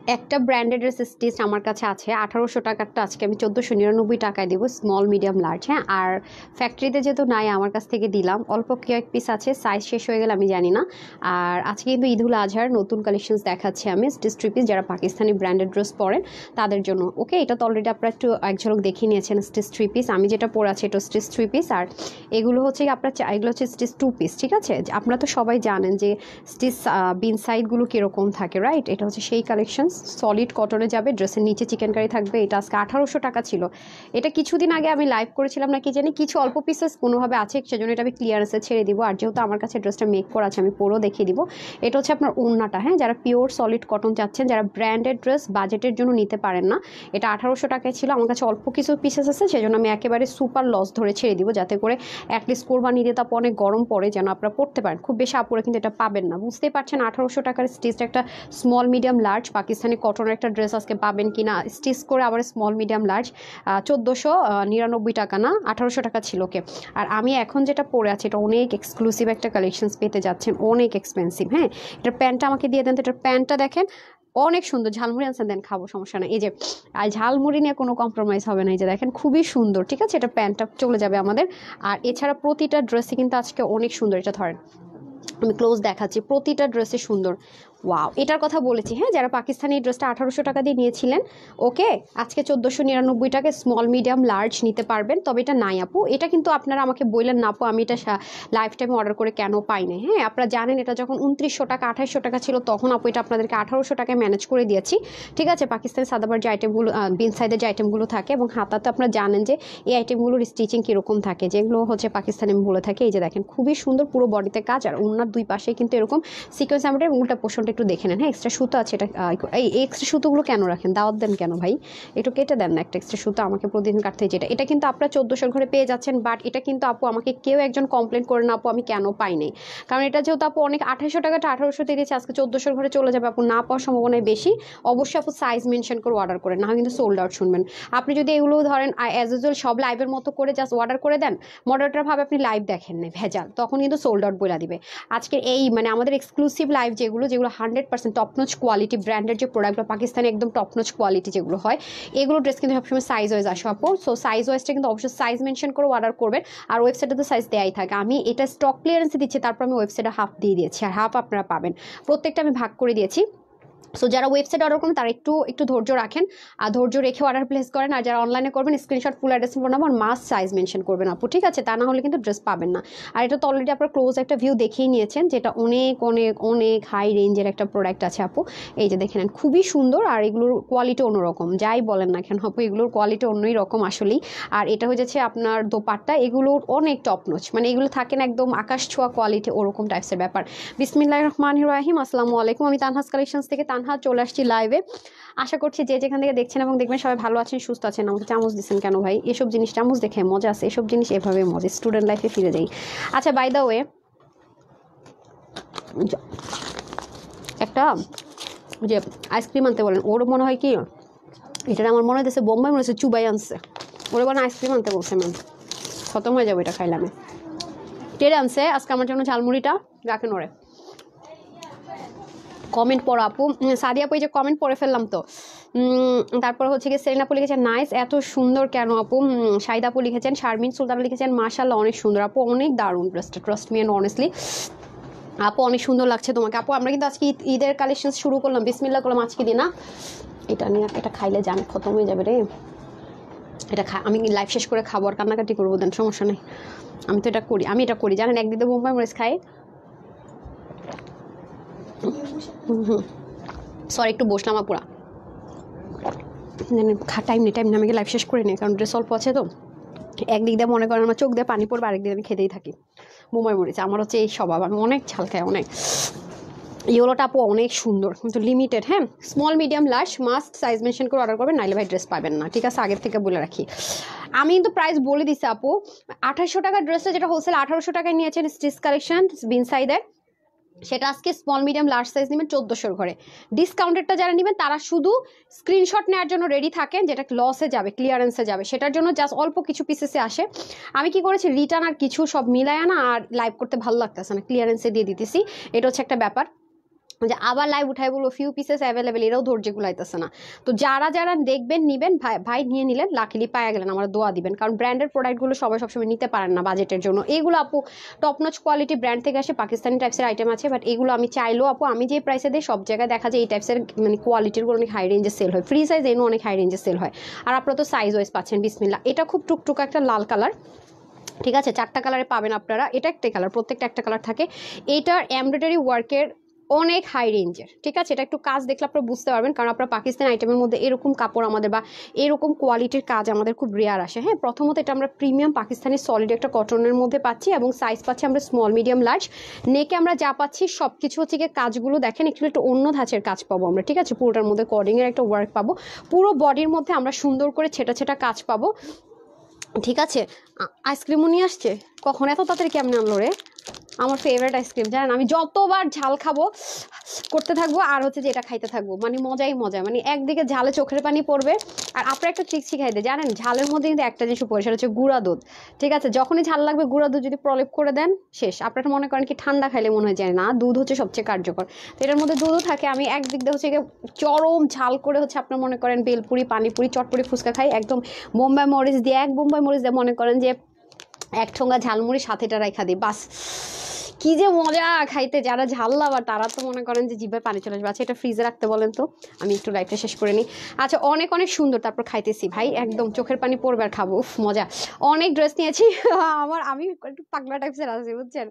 একটা branded stitch আমার কাছে আছে 1800 টাকারটা আজকে আমি 1499 টাকায় দিব, স্মল মিডিয়াম লার্জ। হ্যাঁ, আর ফ্যাক্টরিতে যেহেতু নাই আমার কাছ থেকে দিলাম, অল্প কয়েক পিস আছে, সাইজ শেষ হয়ে গেলে আমি জানি না। আর আজকে কিন্তু ঈদুল আজহার নতুন কালেকশনস দেখাচ্ছি আমি, স্টিচ থ্রি পিস যারা পাকিস্তানি ব্র্যান্ডেড ড্রেস পরেন তাদের জন্য। ওকে, এটা তো অলরেডি আপনারা একটু এক ঝলক দেখে নিয়েছেন স্টিচ থ্রি পিস। আমি যেটা পরে আছি এটা স্টিচ থ্রি পিস, আর এগুলো হচ্ছে আপনার এগুলো হচ্ছে স্টিচ টু পিস। ঠিক আছে, আপনারা তো সবাই জানেন যে স্টিচ বিন সাইডগুলো কীরকম থাকে, রাইট? এটা হচ্ছে সেই কালেকশন, সলিড কটনে যাবে, ড্রেসের নিচে চিকেন কারি থাকবে। এটা আজকে 1800 টাকা ছিল। এটা কিছুদিন আগে আমি লাইভ করেছিলাম নাকি জানি, কিছু অল্প পিসেস কোনোভাবে আছে, সেজন্য এটা আমি ক্লিয়ারেন্সে ছেড়ে দিব। আর যেহেতু আমার কাছে ড্রেসটা মেক করা আছে আমি পুরো দেখিয়ে দিব। এটা হচ্ছে আপনার ওড়নাটা। হ্যাঁ, যারা পিওর সলিড কটন চাচ্ছেন, যারা ব্র্যান্ডেড ড্রেস বাজেটের জন্য নিতে পারেন না, এটা 1800 টাকায় ছিল। আমার কাছে অল্প কিছু পিসেস আছে, সেজন্য আমি একেবারে সুপার লস ধরে ছেড়ে দিব, যাতে করে অ্যাটলিস্ট কোরবানি দিয়ে তারপর অনেক গরম পড়ে যেন আপনারা পড়তে পারেন। খুব বেশি আপুরে কিন্তু এটা পাবেন না, বুঝতেই পারছেন। 1800 টাকার স্টিচটা একটা স্মল মিডিয়াম লার্জ পাকিস্তানি কটনের একটা ড্রেস আজকে পাবেন কিনা, স্টিচ করে আবার স্মল মিডিয়াম লার্জ 1499 টাকা না 1800 টাকা ছিল। ওকে, আর আমি এখন যেটা পরে আছি এটা অনেক এক্সক্লুসিভ একটা কালেকশনস পেতে যাচ্ছেন, অনেক এক্সপেন্সিভ। হ্যাঁ, এটার প্যান্টটা আমাকে দিয়ে দেন তো, এটার প্যান্টটা দেখেন অনেক সুন্দর। ঝালমুড়ি আনছেন, দেন খাবো, সমস্যা না। এই যে আর ঝালমুড়ি নিয়ে কোনো কম্প্রোমাইজ হবে না। এই যে দেখেন খুবই সুন্দর, ঠিক আছে, এটা প্যান্টটা চলে যাবে আমাদের। আর এছাড়া প্রতিটা ড্রেসই কিন্তু আজকে অনেক সুন্দর। এটা ধরেন আমি ক্লোজ দেখাচ্ছি, প্রতিটা ড্রেসে সুন্দর। ওয়াও, এটার কথা বলেছি। হ্যাঁ, যারা পাকিস্তানি ড্রেসটা 1800 টাকা দিয়ে নিয়েছিলেন, ওকে, আজকে 1499 টাকায় স্মল মিডিয়াম লার্জ নিতে পারবেন। তবে এটা নাই আপু, এটা কিন্তু আপনারা আমাকে বললেন না আপু আমি এটা লাইফ টাইমে অর্ডার করে কেন পাই নাই। হ্যাঁ, আপনারা জানেন এটা যখন 2900 টাকা 2800 টাকা ছিল তখন আপু এটা আপনাদেরকে 1800 টাকায় ম্যানেজ করে দিয়েছি। ঠিক আছে, পাকিস্তানি সাদাবার যে আইটেমগুলো, বিন সাইডের যে আইটেমগুলো থাকে, এবং হাতাতে আপনারা জানেন যে এই আইটেমগুলোর স্টিচিং কীরকম থাকে, যেগুলো হচ্ছে পাকিস্তানি আমি বলে থাকি। এই যে দেখেন খুবই সুন্দর, পুরো বডিতে কাজ, আর ওনার দুই পাশে কিন্তু এরকম সিকোয়েন্স এমব্রয়ডারি, উল্টা পোর্শনটা একটু দেখে নেন। হ্যাঁ, এক্সট্রা সুতো আছে। এটা এই এক্সট্রা সুতোগুলো কেন রাখেন, দাওয়াত দেন কেন ভাই? একটু কেটে দেন না একটা এক্সট্রা সুতো, আমাকে প্রতিদিন কাটতে। যেটা এটা কিন্তু আপনারা 1400 ঘরে পেয়ে যাচ্ছেন। বাট এটা কিন্তু আপু আমাকে কেউ একজন কমপ্লেন করে না আপু আমি কেন পাই নাই, কারণ এটা যেহেতু আপু অনেক 2800 টাকাটা 1800 দিয়ে দিয়েছে, আজকে 1400 ঘরে চলে যাবে। আপু না পাওয়ার সম্ভাবনায় বেশি। অবশ্যই আপু সাইজ মেনশন করে অর্ডার করেন, না কিন্তু সোল্ড আউট। শুনবেন, আপনি যদি এগুলো ধরেন অ্যাজ ইউজুয়াল সব লাইভের মতো করে জাস্ট অর্ডার করে দেন, মডারেটর ভাবে আপনি লাইভ দেখেন না ভেজাল, তখন কিন্তু সোল্ড আউট বলে দিবে। আজকের এই মানে আমাদের এক্সক্লুসিভ লাইভ যেগুলো 100% টপনোচ কোয়ালিটি ব্র্যান্ডের যে প্রোডাক্টগুলো পাকিস্তানি একদম টপনোচ কোয়ালিটি যেগুলো হয়, এগুলো ড্রেস কিন্তু সবসময় সাইজ ওয়াইজ আসো আপু। সো সাইজ ওয়াইজটা কিন্তু অবশ্যই সাইজ মেনশন করে অর্ডার করবেন। আর ওয়েবসাইটে তো সাইজ দেয়াই থাকে। আমি এটা স্টক ক্লিয়ারেন্সে দিচ্ছি, তারপর আমি ওয়েবসাইটে হাফ দিয়ে দিয়েছি, আর হাফ আপনারা পাবেন। প্রত্যেকটা আমি ভাগ করে দিয়েছি। সো যারা ওয়েবসাইট অর্ডার করবেন তারা একটু ধৈর্য রাখেন, আর ধৈর্য রেখে অর্ডার প্লেস করেন। আর যারা অনলাইনে করবেন screenshot full address phone number must size mention করবেন আপু, ঠিক আছে? তা না হলে কিন্তু ড্রেস পাবেন না। আর এটা তো অলরেডি আপনার ক্লোজ একটা ভিউ দেখিয়ে নিয়েছেন, যেটা অনেক অনেক অনেক হাই রেঞ্জের একটা প্রোডাক্ট আছে আপু। এই যে দেখে নেন, খুবই সুন্দর। আর এগুলোর কোয়ালিটি অন্যরকম, যাই বলেন না কেন আপু, এগুলোর কোয়ালিটি অন্যই রকম আসলেই। আর এটা হয়ে যাচ্ছে আপনার দোপাট্টা, এগুলোর অনেক টপনোচ, মানে এগুলো থাকেন একদম আকাশ ছোঁয়া কোয়ালিটি, ওরকম টাইপসের ব্যাপার। বিসমিল্লাহির রহমানির রহিম, আসসালামু আলাইকুম। আমি তানহাস কালেকশনস থেকে তানহা চলে আসছি লাইভে। আশা করছি যে যেখান থেকে দেখছেন এবং দেখবেন সবাই ভালো আছেন, সুস্থ আছেন। আমাকে চামচ দিচ্ছেন কেন ভাই? এসব জিনিস চামচ দেখে মজা আছে, এসব জিনিস এভাবে মজা, স্টুডেন্ট লাইফে ফিরে যাই। আচ্ছা, বাই দ্য ওয়ে, একটা যে আইসক্রিম আনতে বলেন, ওর মনে হয় কি এটা আমার মনে হচ্ছে বোম্বাই, মনে হচ্ছে চুবাই আনছে, ওরে বলে আইসক্রিম আনতে বলছে। ম্যাম খতম হয়ে যাবে এটা খাইলামে। টেরে আনছে আজকে আমার জন্য ঝালমুড়িটা, রাখেন ওরে। কমেন্ট পড়ো আপু, সাদিয়া আপু এই যে কমেন্ট পড়ে ফেললাম তো। তারপর হচ্ছে গিয়ে সেরিন আপু লিখেছেন নাইস, এত সুন্দর কেন আপু? শাহিদ আপু লিখেছেন, শারমিন সুলতান লিখেছেন মাশাআল্লাহ অনেক সুন্দর আপু, অনেক দারুণ ড্রেসটা, ট্রাস্ট মি অ্যান্ড অনেস্টলি আপু অনেক সুন্দর লাগছে তোমাকে আপু। আমরা কিন্তু আজকে ঈদের কালেকশন শুরু করলাম, বিসমিল্লাহ করলাম আজকে দিন না। এটা নিয়ে এটা খাইলে জান খতম হয়ে যাবে রে। এটা আমি লাইফ শেষ করে খাবো আর কান্নাকাটি করবো, দেন সমস্যা নেই। আমি তো এটা করি জানেন, একদিকে বোম্বাই মরিচ খাই। সরি একটু বসলাম আপুরা, টাইম নেই আমাকে লাইফ শেষ করে নিই, কারণ ড্রেস অল্প আছে তো। একদিক দিয়ে মনে করেন আমার চোখ দিয়ে পানি পড়বে, আরেকদিকে আমি খেতেই থাকি বোম্বাই মরিচ। আমার হচ্ছে এই স্বভাব, আমি অনেক ঝাল খাই অনেক। ইয়েলোটা আপু অনেক সুন্দর কিন্তু লিমিটেড। হ্যাঁ, small medium large must size mention করে অর্ডার করবেন, নাইলে ভাই ড্রেস পাবেন না, ঠিক আছে? আগের থেকে বলে রাখি। আমি কিন্তু প্রাইস বলে দিচ্ছি আপু, 2800 টাকার ড্রেসটা যেটা হোলসেল 1800 টাকায় নিয়েছেন স্টিচ কালেকশন বিন সাইডের, সেটা আজকে স্মল মিডিয়াম লার্জ সাইজ নেবেন 1400 ঘরে। ডিসকাউন্টেডটা যারা নেবেন তারা শুধু স্ক্রিনশট নেওয়ার জন্য রেডি থাকেন, যেটা লসে যাবে, ক্লিয়ারেন্সে যাবে, সেটার জন্য জাস্ট অল্প কিছু পিসেসে আসে। আমি কি করেছি, রিটার্ন আর কিছু সব মিলায় না, আর লাইভ করতে ভালো লাগতেছে না, ক্লিয়ারেন্সে দিয়ে দিতেছি, এটা হচ্ছে একটা ব্যাপার। যে আবার লাইভ উঠাই বলবো ফিউ পিসেস অ্যাভেলেবেল, এরাও ধৈর্য গুলাইতেছে না। তো যারা যারা দেখবেন নিবেন, ভাই ভাই নিয়ে নিলেন, লাকিলি পায়া গেলেন, আমার দোয়া দিবেন, কারণ ব্র্যান্ডের প্রোডাক্টগুলো সবাই সবসময় নিতে পারেন না বাজেটের জন্য। এইগুলো আপু টপ নচ কোয়ালিটি ব্র্যান্ড থেকে আসে, পাকিস্তানি টাইপসের আইটেম আছে, বাট এগুলো আমি চাইলেও আপু আমি যে প্রাইসে দিই সব জায়গায় দেখা যায় এই টাইপসের মানে কোয়ালিটিরগুলো অনেক হাই রেঞ্জে সেল হয়, ফ্রি সাইজ এনে অনেক হাই রেঞ্জে সেল হয়। আর আপনারা তো সাইজ ওয়াইজ পাচ্ছেন বিসমিল্লা। এটা খুব টুকটুক একটা লাল কালার, ঠিক আছে, 4টা কালারে পাবেন আপনারা, এটা একটা কালার, প্রত্যেকটা একটা কালার থাকে। এটার এমব্রয়ডারি ওয়ার্কের অনেক হাই রেঞ্জের, ঠিক আছে, এটা একটু কাজ দেখলে আপনারা বুঝতে পারবেন, কারণ আপনারা পাকিস্তানি আইটেমের মধ্যে এরকম কাপড় আমাদের বা এরকম কোয়ালিটির কাজ আমাদের খুব রেয়ার আসে। হ্যাঁ, প্রথমত এটা আমরা প্রিমিয়াম পাকিস্তানি সলিড একটা কটনের মধ্যে পাচ্ছি, এবং সাইজ পাচ্ছি আমরা স্মল মিডিয়াম লার্জ। নেকে আমরা যা পাচ্ছি সব কিছু হচ্ছে গিয়ে কাজগুলো দেখেন একটু অন্য ধাঁচের কাজ পাবো আমরা, ঠিক আছে, পুরোটার মধ্যে কর্ডিংয়ের একটা ওয়ার্ক পাবো, পুরো বডির মধ্যে আমরা সুন্দর করে ছেটা ছেটা কাজ পাবো, ঠিক আছে। আইসক্রিমও নিয়ে আসছে, কখন এত তাড়াতাড়ি কেমনে আনলো রে, আমার ফেভারিট আইসক্রিম জানেন, আমি যতবার ঝাল খাবো করতে থাকবো, আর হচ্ছে যে এটা খাইতে থাকবো, মানে মজাই মজা, মানে একদিকে ঝালে চোখের পানি পড়বে। আর আপনার একটা ট্রিক শিখাই দেয় জানেন, ঝালের মধ্যে কিন্তু একটা জিনিস পড়ে, সেটা হচ্ছে গুঁড়া দুধ, ঠিক আছে, যখনই ঝাল লাগবে গুঁড়া দুধ যদি প্রলেপ করে দেন শেষ। আপনারা মনে করেন কি ঠান্ডা খাইলে মনে হয় যায় না, দুধ হচ্ছে সবচেয়ে কার্যকর। তো এটার মধ্যে দুধও থাকে, আমি একদিক দিয়ে হচ্ছে চরম ঝাল করে হচ্ছে আপনার মনে করেন বেলপুরি, পানিপুরি, চটপুরি, ফুচকা খাই একদম বোম্বাই মরিচ দিয়ে, এক বোম্বাই মরিচ দিয়ে মনে করেন যে এক ঠোঙ্গা ঝালমুড়ি সাথেটা রাইখা দিই, বাস কি যে মজা খাইতে। যারা ঝাল লাভার তারা তো মনে করেন যে জিভে পানি চলে আসবে। আচ্ছা এটা ফ্রিজে রাখতে বলেন তো, আমি একটু লাইফটা শেষ করে নিই। আচ্ছা অনেক অনেক সুন্দর, তারপর খাইতেছি ভাই একদম চোখের পানি পড়বে আর খাবো, উফ মজা। অনেক ড্রেস নিয়েছি আমি একটু পাগলা টাইপসের আছি বুঝছেন।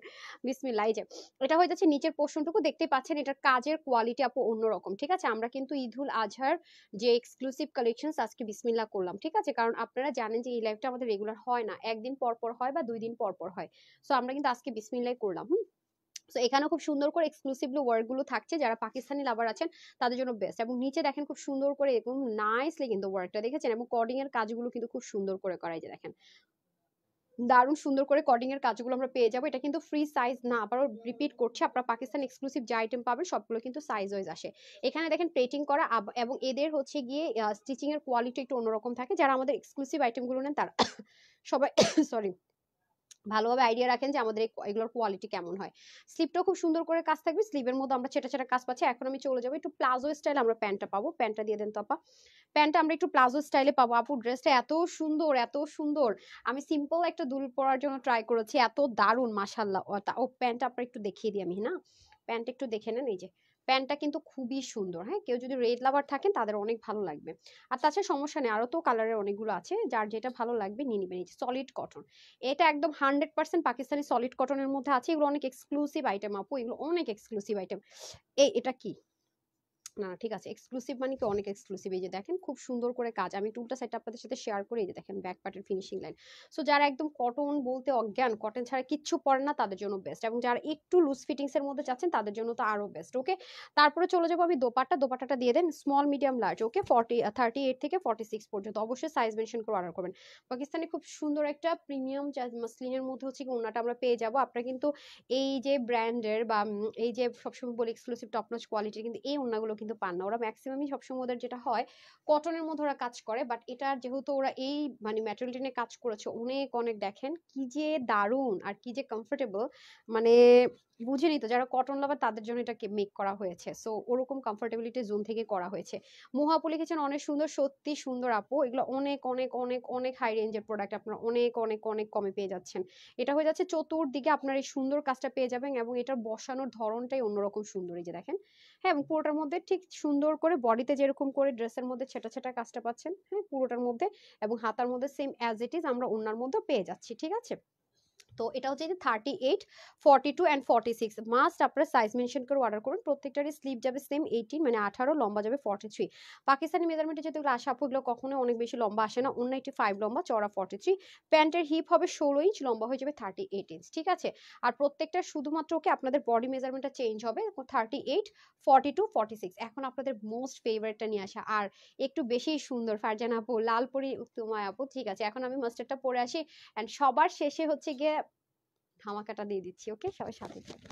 বিসমিল্লাহ। এই যে এটা হয়ে যাচ্ছে নিচের পোর্শনটুকু দেখতেই পাচ্ছেন, এটার কাজের কোয়ালিটি আপু অন্যরকম, ঠিক আছে। আমরা কিন্তু ঈদুল আজহার যে এক্সক্লুসিভ কালেকশন আজকে বিসমিল্লাহ করলাম, ঠিক আছে, কারণ আপনারা জানেন যে এই লাইভটা আমাদের রেগুলার হয় না, একদিন পর পর হয় বা 2 দিন পর পর হয়। সো আমরা কিন্তু আজকে বিসমিল্লাহ করলাম। তো এখানে খুব সুন্দর করে এক্সক্লুসিভলি ওয়ার্ক গুলো থাকছে, যারা পাকিস্তানি লাভার আছেন তাদের জন্য বেস্ট। এবং নিচে দেখেন খুব সুন্দর করে এরকম নাইসলি কিন্তু ওয়ার্কটা দেখেছেন, এবং কর্ডিং এর কাজগুলো কিন্তু খুব সুন্দর করে করা, এই যে দেখেন দারুণ সুন্দর করে কর্ডিং এর কাজগুলো আমরা পেয়ে যাবো। এটা কিন্তু ফ্রি সাইজ না, আবারও রিপিট করছি, আপনারা পাকিস্তান এক্সক্লুসিভ যে আইটেম পাবেন সবগুলো কিন্তু সাইজ ওয়াইজ আসে। এখানে দেখেন প্লেটিং করা, এবং এদের হচ্ছে গিয়ে স্টিচিং এর কোয়ালিটি একটু অন্যরকম থাকে। যারা আমাদের এক্সক্লুসিভ আইটেম গুলো নেন তারা সবাই সরি ভালোভাবে আইডিয়া রাখেন যে আমাদের এগুলোর কোয়ালিটি কেমন হয়। স্লিপটাও খুব সুন্দর করে কাজ থাকবে, স্লিভের মধ্যে আমরা ছেটা ছেটা কাজ পাচ্ছি। এখন আমি চলে যাবো একটু প্লাজো স্টাইল, আমরা প্যান্টটা পাবো, প্যান্টটা দিয়ে দেন তো আপা। প্যান্টটা আমরা একটু প্লাজো স্টাইলে পাবো। আপু ড্রেসটা এত সুন্দর এত সুন্দর, আমি সিম্পল একটা দুল পরার জন্য ট্রাই করেছি, এত দারুণ মাশাল্লাহ। ও প্যান্টটা আপনার একটু দেখিয়ে দিই আমি, না প্যান্ট একটু দেখে নেন, এই যে প্যান্টটা কিন্তু খুবই সুন্দর। হ্যাঁ, কেউ যদি রেড লাভার থাকেন তাদের অনেক ভালো লাগবে। আর তাছাড়া সমস্যা নেই, আরো তো কালারের অনেকগুলো আছে, যার যেটা ভালো লাগবে নিয়ে নেবেন। এই যে সলিড কটন, এটা একদম 100% পাকিস্তানি সলিড কটনের মধ্যে আছে। এগুলো অনেক এক্সক্লুসিভ আইটেম আপু, এগুলো অনেক এক্সক্লুসিভ আইটেম। এটা কি, না ঠিক আছে, এক্সক্লুসিভ মানে কি অনেক এক্সক্লুসিভ। এই যে দেখেন খুব সুন্দর করে কাজ, আমি টুলটা সেট আপনাদের সাথে শেয়ার করে, এই যে দেখেন ব্যাক পার্টের ফিনিশিং লাইন। সো যারা একদম কটন বলতে অজ্ঞান, কটন ছাড়া কিচ্ছু পরে না, তাদের জন্য বেস্ট। এবং যারা একটু লুজ ফিটিংস এর মধ্যে চাচ্ছেন তাদের জন্য তো আরো বেস্ট। ওকে, তারপরে চলে যাবো আমি দোপাট্টাটা দিয়ে দেন স্মল মিডিয়াম লার্জ, ওকে 38 থেকে 46 পর্যন্ত, অবশ্যই সাইজ মেনশন করে অর্ডার করবেন। পাকিস্তানি খুব সুন্দর একটা প্রিমিয়াম মাসলিনের মধ্যে হচ্ছে কি ওনাটা আমরা পেয়ে যাবো। আপনারা কিন্তু এই যে ব্র্যান্ডের বা এই যে সবসময় বলি এক্সক্লুসিভ টপ নচ কোয়ালিটির কিন্তু এই ওড়নাগুলো কিন্তু পান না। ওরা ম্যাক্সিমামই সবসময় ওদের যেটা হয় কটনের মধ্যে ওরা কাজ করে, বাট এটার যেহেতু ওরা এই মানে ম্যাটেরিয়াল নিয়ে কাজ করেছে অনেক অনেক, দেখেন কি যে দারুণ আর কি যে কমফোর্টেবল, মানে বুঝেনি তো, যারা কটন লাভার তাদের জন্য এটাকে মেক করা হয়েছে। সো ওরকম কমফোর্টেবিলিটি জোন থেকে করা হয়েছে। মুহাপু লিখেছেন অনেক সুন্দর, সত্যি সুন্দর আপু, এগুলো অনেক অনেক অনেক অনেক হাই রেঞ্জের প্রোডাক্ট, আপনারা অনেক অনেক অনেক কমে পেয়ে যাচ্ছেন। এটা হয়ে যাচ্ছে চতুর্দিকে আপনার এই সুন্দর কাজটা পেয়ে যাবেন, এবং এটার বসানোর ধরনটাই অন্যরকম সুন্দর, এই যে দেখেন। হ্যাঁ, এবং পুরোটার মধ্যে ঠিক সুন্দর করে বডিতে যেরকম করে ড্রেসের মধ্যে ছেটা ছেটা কাজটা পাচ্ছেন, হ্যাঁ পুরোটার মধ্যে, এবং হাতার মধ্যে সেম অ্যাজ ইট ইজ আমরা ওনার মধ্যে পেয়ে যাচ্ছি, ঠিক আছে। তো এটা হচ্ছে যে 38, 42 অ্যান্ড 46 মাস্ট আপনারা সাইজ মেনশন করে অর্ডার করুন। প্রত্যেকটারই স্লিভ যাবে সেম 18 মানে 18, লম্বা যাবে 43। পাকিস্তানি মেজারমেন্টে যেগুলো আসে আপু এগুলো কখনো অনেক বেশি লম্বা আসে না, 195 লম্বা, চওড়া 43। প্যান্টের হিপ হবে 16 ইঞ্চ, লম্বা হয়ে যাবে 38 ইঞ্চ, ঠিক আছে। আর প্রত্যেকটা শুধুমাত্র ওকে আপনাদের বডি মেজারমেন্টটা চেঞ্জ হবে, 38, 42, 46। এখন আপনাদের মোস্ট ফেভারিটটা নিয়ে আসা, আর একটু বেশি সুন্দর ফারজানা আপু, লালপরি তোমায় আপু, ঠিক আছে। এখন আমি মাস্টারটা পরে আসি, এন্ড সবার শেষে হচ্ছে গিয়ে ধামাকাটা দিয়ে দিচ্ছি। ওকে, সবাই সাথে থাকবে।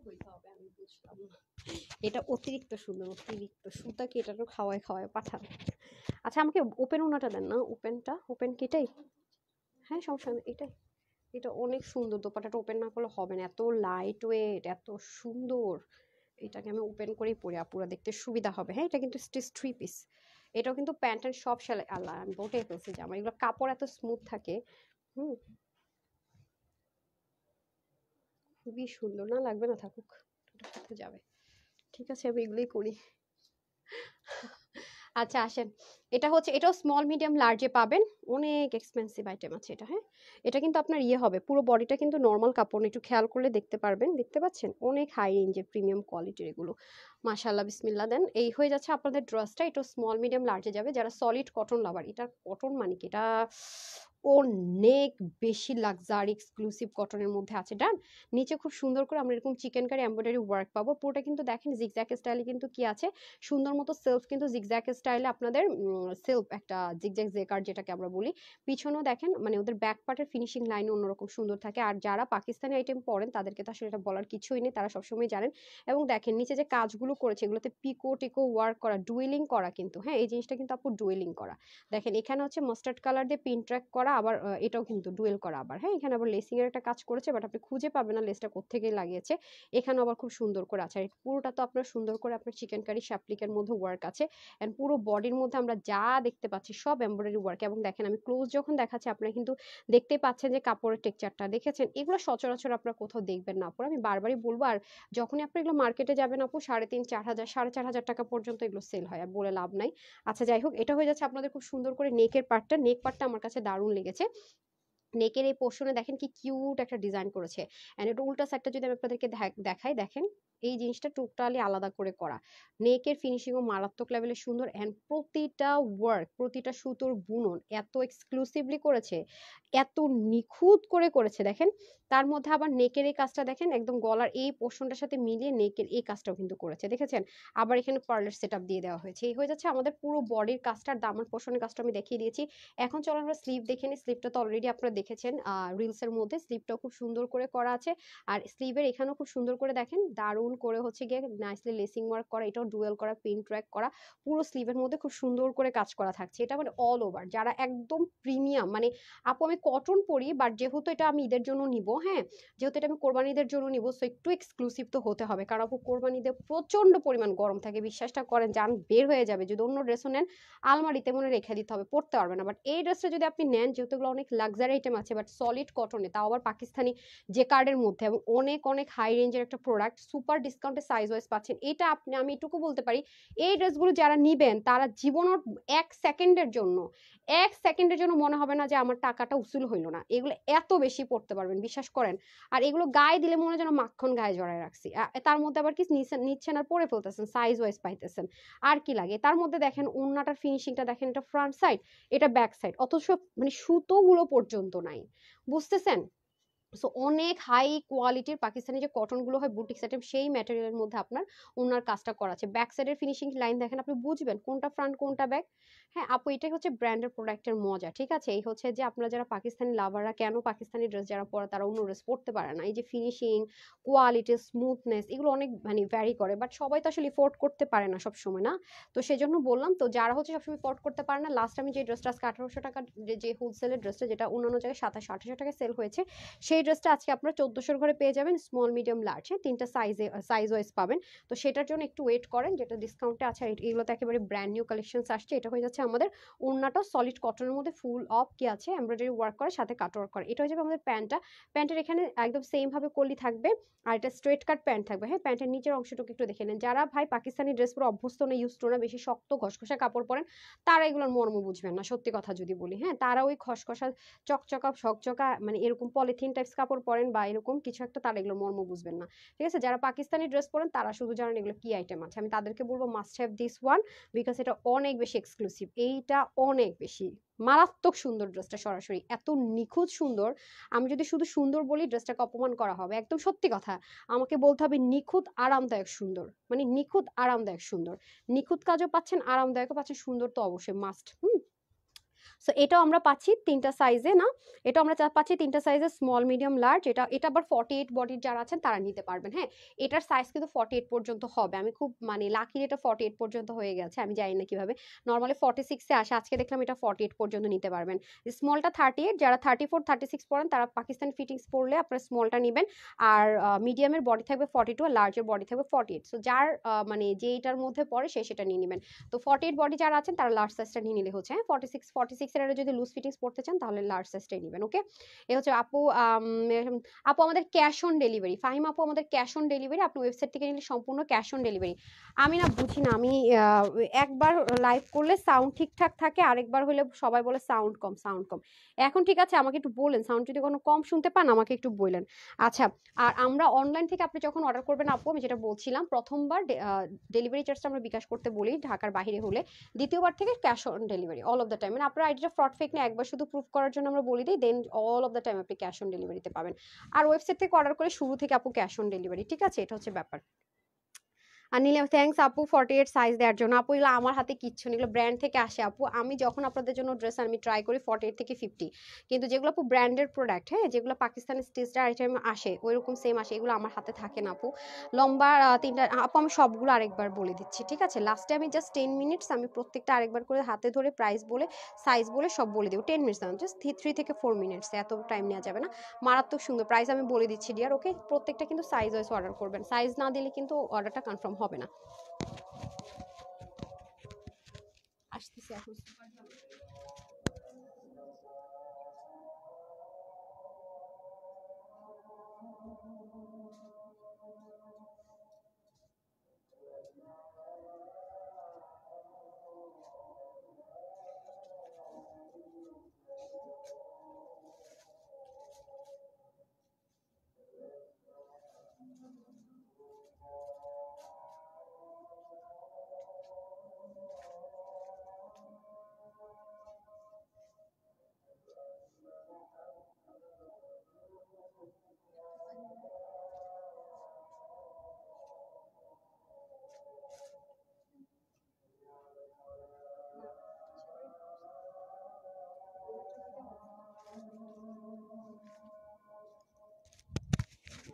হইতে হবে, আমি বুঝলাম না। এটা অতিরিক্ত সুন্দর, অতিরিক্ত সুতা কি এটা তো খাওয়ায় খাওয়ায় পাঠান। আচ্ছা আমাকে ওপেন ওনাটা দেন না, ওপেনটা, ওপেন কি এটাই? হ্যাঁ সমস্যা নেই, এটাই। এটা অনেক সুন্দর, দোপাট্টাটা ওপেন না করলে হবে না, এত লাইট ওয়েট, এত সুন্দর। এটাকে আমি ওপেন করেই পরি, আপুরা দেখতে সুবিধা হবে। হ্যাঁ এটা কিন্তু স্টিচ 3 পিস। এটাও কিন্তু প্যান্ট এন্ড সব সেলাই, আল্লাহ আমি বটে ফেলছি যে আমার এগুলো কাপড় এত স্মুথ থাকে। হুম, খুবই সুন্দর, না লাগবে না থাকুক, এটা কোথায় যাবে। ঠিক আছে আমি এগুলোই করি। আচ্ছা আসেন, এটা হচ্ছে, এটাও স্মল মিডিয়াম লার্জে পাবেন। অনেক এক্সপেন্সিভ আইটেম আছে এটা। হ্যাঁ এটা কিন্তু আপনার ইয়ে হবে, পুরো বডিটা কিন্তু নর্মাল কাপড় না, একটু খেয়াল করলে দেখতে পারবেন, দেখতে পাচ্ছেন অনেক হাই রেঞ্জের প্রিমিয়াম কোয়ালিটির এগুলো। মাশাআল্লাহ বিসমিল্লাহ দেন। এই হয়ে যাচ্ছে আপনাদের ড্রেসটা, এটা স্মল মিডিয়াম লার্জে যাবে যারা সলিড কটন লাভার। এটা কটন মানে কি, এটা অনেক বেশি লাক্সারি এক্সক্লুসিভ কটনের মধ্যে আছে। ডান, নিচে খুব সুন্দর করে আমরা এরকম চিকেন কারি এমব্রয়ডারি ওয়ার্ক পাবো। পুরোটা কিন্তু দেখেন জিগজ্যাগ স্টাইলে কিন্তু কি আছে, সুন্দর মতো সেলফ কিন্তু জিগজ্যাগ স্টাইলে আপনাদের সেলফ একটা জিগজ্যাগ জেকার যেটাকে আমরা বলি। পিছনেও দেখেন মানে ওদের ব্যাক পার্টের ফিনিশিং লাইন অন্যরকম সুন্দর থাকে। আর যারা পাকিস্তানি আইটেম পরেন তাদেরকে তো আসলে এটা বলার কিছুই নেই, তারা সবসময় জানেন। এবং দেখেন নিচে যে কাজগুলো করেছে এগুলোতে পিকো টিকো ওয়ার্ক করা, ডুয়েলিং করা কিন্তু। হ্যাঁ এই জিনিসটা কিন্তু আপু ডুয়েলিং করা। দেখেন এখানে হচ্ছে মাস্টার্ড কালার দিয়ে পিন ট্র্যাক করা, আবার এটাও কিন্তু ডুয়েল করা আবার। হ্যাঁ এখানে আবার লেসিং এর একটা কাজ করেছে, বাট আপনি খুঁজে পাবেন না লেসটা কোত্থেকে লাগিয়েছে। এখানে আবার খুব সুন্দর করে আছে। আর পুরোটা তো আপনার সুন্দর করে আপনার চিকেন কারি শ্যাপলিকের মধ্যে ওয়ার্ক আছে। এন্ড পুরো বডির মধ্যে আমরা যা দেখতে পাচ্ছি সব এমব্রয়ডারি ওয়ার্ক। এবং দেখেন আমি ক্লোজ যখন দেখাচ্ছি আপনারা কিন্তু দেখতে পাচ্ছেন যে কাপড়ের টেক্সচারটা দেখেছেন, এগুলো সচরাচর আপনারা কোথাও দেখবেন না আপুরা, আমি বারবারই বলবো। আর যখনই আপনি এগুলো মার্কেটে যাবেন আপু 3,500 4,000 4,500 টাকা পর্যন্ত এগুলো সেল হয়, আর বলে লাভ নাই। আচ্ছা যাই হোক, এটা হয়ে যাচ্ছে আপনাদের খুব সুন্দর করে নেকের পার্টটা। নেক পার্টটা আমার কাছে দারুণ লেগেছে। নেকের এই পোর্শনে দেখেন কি কিউট একটা ডিজাইন করেছে। এন্ড এটা উল্টা সাইডটা যদি আমি আপনাদেরকে দেখাই, দেখেন এই জিনিসটা টোটালি আলাদা করে করা। নেকের ফিনিশিংও মারাত্মক লেভেলের সুন্দর। এন্ড প্রতিটা ওয়ার্ক, প্রতিটা সুতোর বুনন এত এক্সক্লুসিভলি করেছে, এত নিখুঁত করে করেছে দেখেন। তার মধ্যে আবার নেকের এই কাজটা দেখেন, একদম গলার এই পোর্শনটার সাথে মিলিয়ে নেকের এই কাজটাও কিন্তু করেছে দেখেছেন। আবার এখানে পার্লের সেটআপ দিয়ে দেওয়া হয়েছে। এই হয়ে যাচ্ছে আমাদের পুরো বডির কাজটা। দামান পোর্শনের কাজটা আমি দেখিয়ে দিয়েছি। এখন চলো আমরা স্লিভ দেখে নিই। স্লিভটা তো অলরেডি আপনারা দেখেছেন রিলস এর মধ্যে, স্লিভটাও খুব সুন্দর করে করা আছে। আর স্লিভের এখানেও খুব সুন্দর করে দেখেন দারুণ করে হচ্ছে গিয়ে নাইসলি লেসিং ওয়ার্ক করা, এটাও ডুয়েল করা, পিন ট্র্যাক করা। পুরো স্লিভের মধ্যে খুব সুন্দর করে কাজ করা থাকছে। এটা মানে অল ওভার যারা একদম প্রিমিয়াম, মানে আপু আমি কটন পরি বাট যেহেতু এটা আমি ঈদের জন্য নিব, হ্যাঁ যেহেতু এটা আমি কোরবানিদের জন্য নিব, সো একটু এক্সক্লুসিভ তো হতে হবে। কারণ আপু কোরবানিদের প্রচন্ড পরিমাণ গরম থাকে, বিশ্বাসটা করেন, যান বের হয়ে যাবে। যদি অন্য ড্রেসও নেন আলমারিতে মনে রেখে দিতে হবে, পড়তে পারবে না। বাট এই ড্রেসটা যদি আপনি নেন, যেহেতু এগুলো অনেক লাক্সারি আইটেম আছে বাট সলিড কটনে, তাও আবার পাকিস্তানি যে কার্ডের মধ্যে, এবং অনেক অনেক হাই রেঞ্জের একটা প্রোডাক্ট, সুপার ডিসকাউন্টে সাইজ ওয়াইজ পাচ্ছেন। এটা আপনি, আমি এটুকু বলতে পারি, এই ড্রেসগুলো যারা নিবেন তারা জীবনের এক সেকেন্ডের জন্য, এক সেকেন্ডের জন্য মনে হবে না যে আমার টাকাটা উসুল হইলো না। এগুলো এত বেশি পড়তে পারবেন বিশ্বাস করেন। আর এগুলো গায়ে দিলে মনে হয় যেন মাখন গায়ে জড়ায় রাখছি। তার মধ্যে আবার কি নিচ্ছেন আর পরে ফেলতেছেন, সাইজ ওয়াইজ পাইতেছেন। আর কি লাগে, তার মধ্যে দেখেন ওন্নাটার ফিনিশিংটা দেখেন, এটা ফ্রন্ট সাইড এটা ব্যাক সাইড, অথচ মানে সুতোগুলো পর্যন্ত নাই, বুঝতেছেন। সো অনেক হাই কোয়ালিটির পাকিস্তানি যে কটন গুলো হয় বুটিক্স আইটেম, সেই ম্যাটেরিয়ালের মধ্যে আপনার ওনার কাজটা করা আছে। ব্যাক সাইডের ফিনিশিং লাইন দেখেন, আপনি বুঝবেন কোনটা ফ্রন্ট কোনটা ব্যাক। হ্যাঁ আপু এটাই হচ্ছে ব্র্যান্ডের প্রোডাক্টের মজা। ঠিক আছে, এই হচ্ছে যে আপনারা যারা পাকিস্তানি লাভাররা, কেন পাকিস্তানি ড্রেস যারা পরে তারা অন্য ড্রেস পরতে পারে না, এই যে ফিনিশিং, কোয়ালিটি, স্মুথনেস, এগুলো অনেক মানে ভ্যারি করে। বাট সবাই তো আসলে এফোর্ড করতে পারে না সব সময় না। তো সেজন্য বললাম, তো যারা হচ্ছে সবসময় এফোর্ড করতে পারে না, লাস্ট আমি যে ড্রেসটা আজকে 1800 টাকা, যে হোলসেলের ড্রেসটা যেটা অন্যান্য জায়গায় 2700-2800 টাকায় সেল হয়েছে, সেই ড্রেসটা আজকে আপনারা 1400 ঘরে পেয়ে যাবেন। স্মল মিডিয়াম লার্জ, হ্যাঁ তিনটা সাইজ ওয়াইজ পাবেন। তো সেটার জন্য একটু ওয়েট করেন, যেটা ডিসকাউন্টে আছে। এগুলো তো একেবারে ব্র্যান্ড নিউ কালেকশন আসছে। এটা হয়ে যাচ্ছে আমাদের ওড়নাটা সলিড কটনের মধ্যে ফুল অফ কি আছে এমব্রয়ডারি ওয়ার্ক করে, সাথে কাট ওয়ার্ক করে। এটা হয়ে যাবে আমাদের প্যান্টটা। প্যান্টের এখানে একদম সেম ভাবে কলি থাকবে, আর এটা স্ট্রেট কাট প্যান্ট থাকবে। হ্যাঁ প্যান্টের নিচের অংশটুকু একটু দেখে নেন। যারা ভাই পাকিস্তানি ড্রেস পরে অভ্যস্ত না, ইউজ টু না, বেশি শক্ত ঘষঘষা কাপড় পরেন, তারা এগুলোর মর্ম বুঝবেন না, সত্যি কথা যদি বলি। হ্যাঁ তারা ওই খসখসা চকচকা ঝকঝকা মানে এরকম পলিথিন টাইপস কাপড় পরেন বা এরকম কিছু একটা, তারা এগুলো মর্ম বুঝবেন না। ঠিক আছে, যারা পাকিস্তানি ড্রেস পরেন তারা শুধু জানেন এগুলো কি আইটেম আছে। আমি তাদেরকে বলবো must have this one, because এটা অনেক বেশি এক্সক্লুসিভ। এইটা অনেক বেশি মারাত্মক সুন্দর, ড্রেসটা সরাসরি এত নিখুঁত সুন্দর। আমি যদি শুধু সুন্দর বলি ড্রেসটাকে অপমান করা হবে, একদম সত্যি কথা। আমাকে বলতে হবে নিখুঁত আরামদায়ক সুন্দর, মানে নিখুঁত আরামদায়ক সুন্দর। নিখুঁত কাজও পাচ্ছেন, আরামদায়কও পাচ্ছেন, সুন্দর তো অবশ্যই মাস্ট। সো এটাও আমরা পাচ্ছি 3টা সাইজে না, এটাও আমরা পাচ্ছি 3টা সাইজে, স্মল মিডিয়াম লার্জ। এটা আবার 48 বডির যারা আছেন তারা নিতে পারবেন। হ্যাঁ, এটার সাইজ কিন্তু 48 পর্যন্ত হবে। আমি খুব মানে লাকি, এটা 48 পর্যন্ত হয়ে গেছে, আমি জানি না কিভাবে, নর্মালি 46-এ আসে, আজকে দেখলাম এটা 48 পর্যন্ত নিতে পারবেন। স্মলটা 38, যারা 34 36 পরেন তারা পাকিস্তানি ফিটিংস পরলে আপনারা স্মলটা নেবেন। আর মিডিয়ামের বডি থাকবে 42 আর লার্জের বডি থাকবে 48। সো যার মানে যেটার মধ্যে পড়ে সে সেটা নিয়ে নেবেন। তো 48 বডি যারা আছেন তারা লার্জ সাইজটা নিয়ে নিলে হচ্ছে। হ্যাঁ, 46 এর যদি লুজ ফিটিংস পড়তে চান তাহলে লার্জ সাইজটাই নেবেন। ওকে, এ হচ্ছে আপু। আপু আমাদের ক্যাশ অন ডেলিভারি, ফাহিম আপু আমাদের ক্যাশ অন ডেলিভারি, আপনি ওয়েবসাইট থেকে নিলে সম্পূর্ণ ক্যাশ অন ডেলিভারি। আমি না বুঝি না, আমি একবার লাইভ করলে সাউন্ড ঠিকঠাক থাকে, আরেকবার হলে সবাই বলে সাউন্ড কম সাউন্ড কম। এখন ঠিক আছে, আমাকে একটু বলেন সাউন্ড যদি কোনো কম শুনতে পান আমাকে একটু বললেন। আচ্ছা, আর আমরা অনলাইন থেকে আপনি যখন অর্ডার করবেন আপু, আমি যেটা বলছিলাম, প্রথমবার ডেলিভারি চার্জটা আমরা বিকাশ করতে বলি ঢাকার বাইরে হলে, দ্বিতীয়বার থেকে cash on delivery all of the time. মানে আপনার আইডিটা ফ্রড ফেক না একবার শুধু প্রুফ করার জন্য আমরা বলি দিই, দেন অল অফ দ্য টাইম আপনি ক্যাশ অন ডেলিভারিতে পাবেন। আর ওয়েবসাইট থেকে অর্ডার করে শুরু থেকে আপু ক্যাশ অন ডেলিভারি, ঠিক আছে, এটা হচ্ছে ব্যাপার। আর নিলে থ্যাংকস আপু 48 সাইজ দেওয়ার জন্য। আপু এগুলো আমার হাতে কিচ্ছু নেই, এগুলো ব্র্যান্ড থেকে আসে আপু। আমি যখন আপনাদের জন্য ড্রেস আমি ট্রাই করি 48 থেকে 50, কিন্তু যেগুলো আপু ব্র্যান্ডের প্রোডাক্ট, হ্যাঁ, যেগুলো পাকিস্তানি স্টিচড আইটেম আসে ওইরকম সেম আসে, এগুলো আমার হাতে থাকে না আপু। লম্বা 3টা আপু, আমি সবগুলো আরেকবার বলে দিচ্ছি, ঠিক আছে, লাস্টে আমি জাস্ট 10 মিনিটস আমি প্রত্যেকটা আরেকবার করে হাতে ধরে প্রাইস বলে সাইজ বলে সব বলে দেবো। 10 মিনিটস না, জাস্ট 3 থেকে 4 মিনিটস, এত টাইম নেওয়া যাবে না। মারাত্মক সুন্দর প্রাইস আমি বলে দিচ্ছি ডিয়ার। ওকে, প্রত্যেকটা কিন্তু সাইজ ওয়াইজ অর্ডার করবেন, সাইজ না দিলে কিন্তু অর্ডারটা কনফার্ম হবে না। আসতেছি এখন।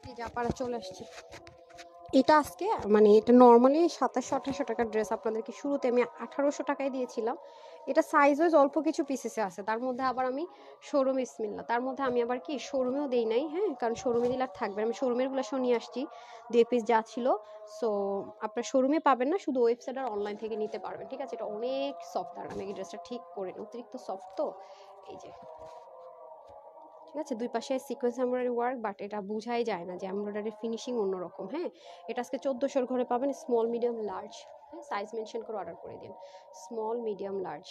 এই যে আপারা চলে আসছে। এটা আজকে মানে এটা নর্মালি 2700-2800 টাকার ড্রেস, আপনাদেরকে শুরুতে আমি 1800 টাকায় দিয়েছিলাম। এটা সাইজ ওয়াইজ অল্প কিছু পিসেসে আছে, তার মধ্যে আবার আমি শোরুম ইসমিল্লা, তার মধ্যে আমি আবার কি শোরুমেও দেই নাই। হ্যাঁ, কারণ শোরুমে দিলে আর থাকবে না, আমি শোরুমের গুলো নিয়ে আসছি 2 পিস যা ছিল। সো আপনার শোরুমে পাবেন না, শুধু ওয়েবসাইট আর অনলাইন থেকে নিতে পারবেন, ঠিক আছে। এটা অনেক সফট, আর আমি এই ড্রেসটা ঠিক করে নিই, অতিরিক্ত সফট তো, এই যে, ঠিক আছে, দুই পাশে সিকোয়েন্স এমব্রয়ডারি ওয়ার্ক, বাট এটা বোঝাই যায় না যে এমব্রয়ডারি ফিনিশিং অন্যরকম। হ্যাঁ, এটা আজকে 1400-র ঘরে পাবেন, স্মল মিডিয়াম লার্জ। হ্যাঁ, সাইজ মেনশন করে অর্ডার করে দিন, স্মল মিডিয়াম লার্জ,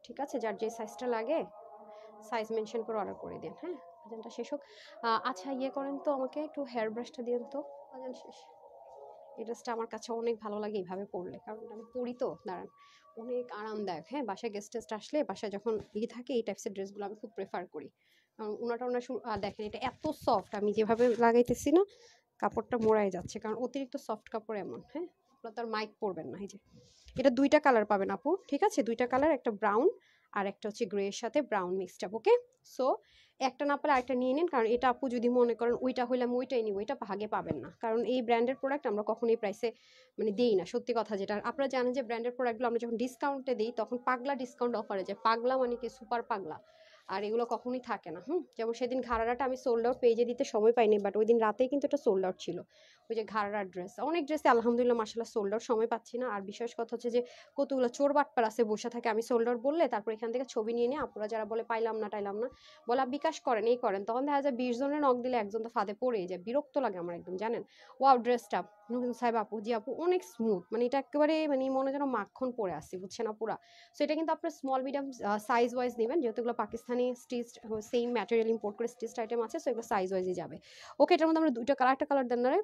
ঠিক আছে, যার যে সাইজটা লাগে সাইজ মেনশন করে অর্ডার করে দিন। হ্যাঁ, আজানটা শেষ হোক। আচ্ছা ইয়ে করেন তো, আমাকে একটু হেয়ার ব্রাশটা দিন তো, আজান শেষ। এই ড্রেসটা আমার কাছে অনেক ভালো লাগে এইভাবে পরলে, কারণ আমি পরি তো, দাঁড়ান, অনেক আরামদায়ক। হ্যাঁ, বাসায় গেস্ট টেস্ট আসলে, বাসায় যখন থাকে এই টাইপসের ড্রেসগুলো আমি খুব প্রেফার করি। কারণ ওনাটা দেখেন এটা এত সফট, আমি যেভাবে লাগাইতেছি না কাপড়টা মোড়াই যাচ্ছে, কারণ অতিরিক্ত সফট কাপড় এমন। হ্যাঁ, আপনার তার মাইক পরবেন না। এই যে এটা 2টা কালার পাবেন আপু, ঠিক আছে, 2টা কালার, একটা ব্রাউন আর একটা হচ্ছে গ্রে এর সাথে ব্রাউন মিক্সড আপ। ওকে, সো একটা না পেলে আরেকটা নিয়ে নিন, কারণ এটা আপু যদি মনে করেন ওইটা হইলে আমি ওইটাই নিব, এটা ভাগে পাবেন না, কারণ এই ব্র্যান্ডের প্রোডাক্ট আমরা কখনোই প্রাইসে মানে দিই না, সত্যি কথা যেটা। আপনারা জানেন যে ব্র্যান্ডের প্রোডাক্টগুলো আমরা যখন ডিসকাউন্টে দিই তখন পাগলা ডিসকাউন্ট অফারে যায়, পাগলা মানে কি সুপার পাগলা, আর এগুলো কখনোই থাকে না। যেমন সেদিন ঘাড়াটা আমি সোল্ড আউট পেজে দিতে সময় পাইনি, বাট ওই দিন রাতেই কিন্তু এটা সোল্ড আউট ছিল। ওই যে ঘাড়ার ড্রেস, অনেক ড্রেসে আলহামদুলিল্লাহ মাশাআল্লাহ সোল্ড আউট, সময় পাচ্ছি না। আর বিশেষ কথা হচ্ছে যে কতগুলো চোর বাটপার আছে বসে থাকে, আমি সোল্ড আউট বললে তারপর এখান থেকে ছবি নিয়ে নিয়ে আপুরা যারা বলে পাইলাম না টাইলাম না, বলে বিকাশ করেন এই করেন, তখন দেখা যায় 20 জনের নক দিলে একজন তো ফাঁদে পড়েই যায়, বিরক্ত লাগে আমার একদম, জানেন। ওয়াও ড্রেসটা নুরুন সাহেব আপু, জি আপু, অনেক স্মুথ, মানে এটা একেবারে মানে মনে যেন মাখন পরে আসি, বুঝছেন না পুরা। সো এটা কিন্তু আপনার স্মল মিডিয়াম সাইজ ওয়াইজ নেবেন, যেহেতু এগুলো Pakistani stitch same material import করে স্টিচ আইটেম আছে, সো এগুলো সাইজ ওয়াইজই যাবে। ওকে, এটার মধ্যে আমরা 2টা কালার, একটা কালার দেন না রে,